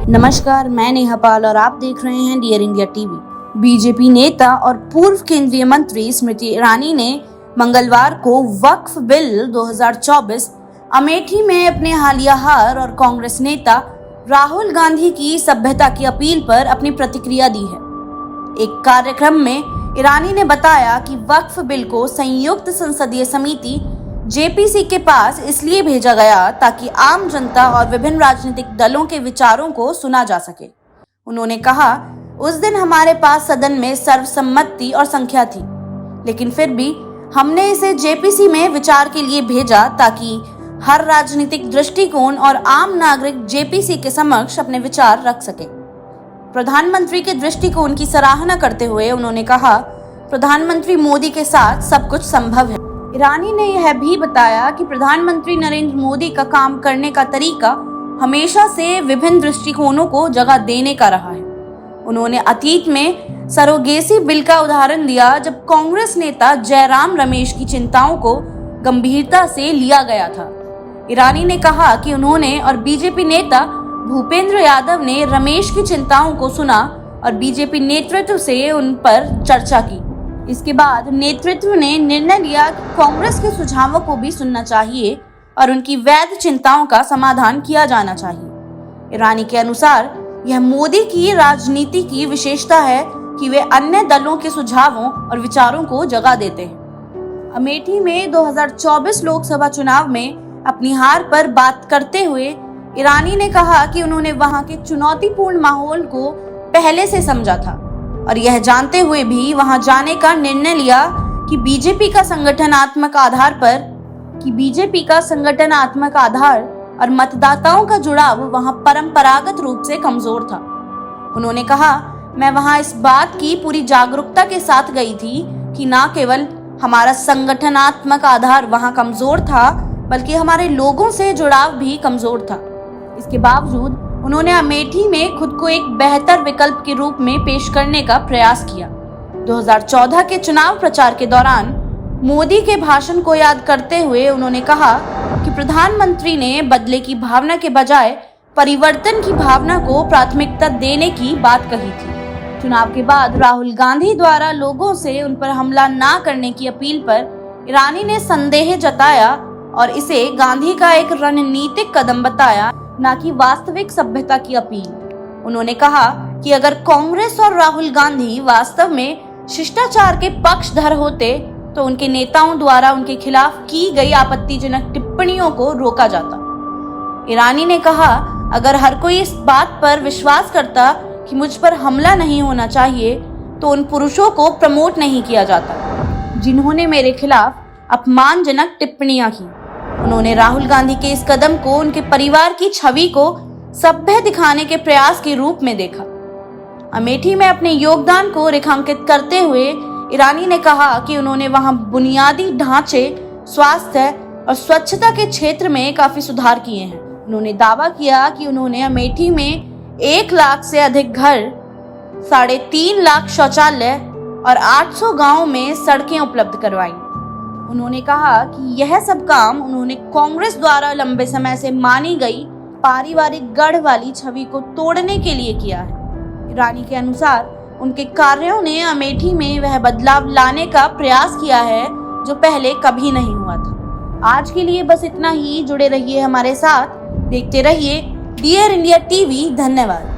नमस्कार, मैं नेहा पाल और आप देख रहे हैं डियर इंडिया टीवी। बीजेपी नेता और पूर्व केंद्रीय मंत्री स्मृति ईरानी ने मंगलवार को वक्फ बिल 2024 अमेठी में अपने हालिया हार और कांग्रेस नेता राहुल गांधी की सभ्यता की अपील पर अपनी प्रतिक्रिया दी है। एक कार्यक्रम में ईरानी ने बताया कि वक्फ बिल को संयुक्त संसदीय समिति जेपीसी के पास इसलिए भेजा गया ताकि आम जनता और विभिन्न राजनीतिक दलों के विचारों को सुना जा सके। उन्होंने कहा, उस दिन हमारे पास सदन में सर्वसम्मति और संख्या थी, लेकिन फिर भी हमने इसे जेपीसी में विचार के लिए भेजा ताकि हर राजनीतिक दृष्टिकोण और आम नागरिक जेपीसी के समक्ष अपने विचार रख सके। प्रधानमंत्री के दृष्टिकोण की सराहना करते हुए उन्होंने कहा, प्रधानमंत्री मोदी के साथ सब कुछ संभव है। ईरानी ने यह भी बताया कि प्रधानमंत्री नरेंद्र मोदी का काम करने का तरीका हमेशा से विभिन्न दृष्टिकोणों को जगह देने का रहा है। उन्होंने अतीत में सरोगेसी बिल का उदाहरण दिया, जब कांग्रेस नेता जयराम रमेश की चिंताओं को गंभीरता से लिया गया था। ईरानी ने कहा कि उन्होंने और बीजेपी नेता भूपेंद्र यादव ने रमेश की चिंताओं को सुना और बीजेपी नेतृत्व से उन पर चर्चा की। इसके बाद नेतृत्व ने निर्णय लिया कि कांग्रेस के सुझावों को भी सुनना चाहिए और उनकी वैध चिंताओं का समाधान किया जाना चाहिए। ईरानी के अनुसार यह मोदी की राजनीति की विशेषता है कि वे अन्य दलों के सुझावों और विचारों को जगह देते हैं। अमेठी में 2024 लोकसभा चुनाव में अपनी हार पर बात करते हुए ईरानी ने कहा कि उन्होंने वहां के चुनौतीपूर्ण माहौल को पहले से समझा था और यह जानते हुए भी वहां जाने का निर्णय लिया कि बीजेपी का संगठनात्मक आधार और मतदाताओं का जुड़ाव वहां परंपरागत रूप से कमजोर था। उन्होंने कहा, मैं वहां इस बात की पूरी जागरूकता के साथ गई थी कि न केवल हमारा संगठनात्मक आधार वहां कमजोर था, बल्कि हमारे लोगों से जुड़ाव भी कमजोर था। इसके बावजूद उन्होंने अमेठी में खुद को एक बेहतर विकल्प के रूप में पेश करने का प्रयास किया। 2014 के चुनाव प्रचार के दौरान मोदी के भाषण को याद करते हुए उन्होंने कहा कि प्रधानमंत्री ने बदले की भावना के बजाय परिवर्तन की भावना को प्राथमिकता देने की बात कही थी। चुनाव के बाद राहुल गांधी द्वारा लोगों से उन पर हमला न करने की अपील पर ईरानी ने संदेह जताया और इसे गांधी का एक रणनीतिक कदम बताया, न कि वास्तविक सभ्यता की अपील। उन्होंने कहा कि अगर कांग्रेस और राहुल गांधी वास्तव में शिष्टाचार के पक्षधर होते तो उनके नेताओं द्वारा उनके खिलाफ की गई आपत्तिजनक टिप्पणियों को रोका जाता। ईरानी ने कहा, अगर हर कोई इस बात पर विश्वास करता कि मुझ पर हमला नहीं होना चाहिए, तो उन पुरुषों को प्रमोट नहीं किया जाता जिन्होंने मेरे खिलाफ अपमानजनक टिप्पणियां की। उन्होंने राहुल गांधी के इस कदम को उनके परिवार की छवि को सभ्य दिखाने के प्रयास के रूप में देखा। अमेठी में अपने योगदान को रेखांकित करते हुए ईरानी ने कहा कि उन्होंने वहां बुनियादी ढांचे, स्वास्थ्य और स्वच्छता के क्षेत्र में काफी सुधार किए हैं। उन्होंने दावा किया कि उन्होंने अमेठी में 1 लाख से अधिक घर, 3.5 लाख शौचालय और 800 गाँव में सड़कें उपलब्ध करवाई। उन्होंने कहा कि यह सब काम उन्होंने कांग्रेस द्वारा लंबे समय से मानी गई पारिवारिक गढ़ वाली छवि को तोड़ने के लिए किया है। ईरानी के अनुसार उनके कार्यों ने अमेठी में वह बदलाव लाने का प्रयास किया है जो पहले कभी नहीं हुआ था। आज के लिए बस इतना ही। जुड़े रहिए हमारे साथ, देखते रहिए डियर इंडिया टीवी। धन्यवाद।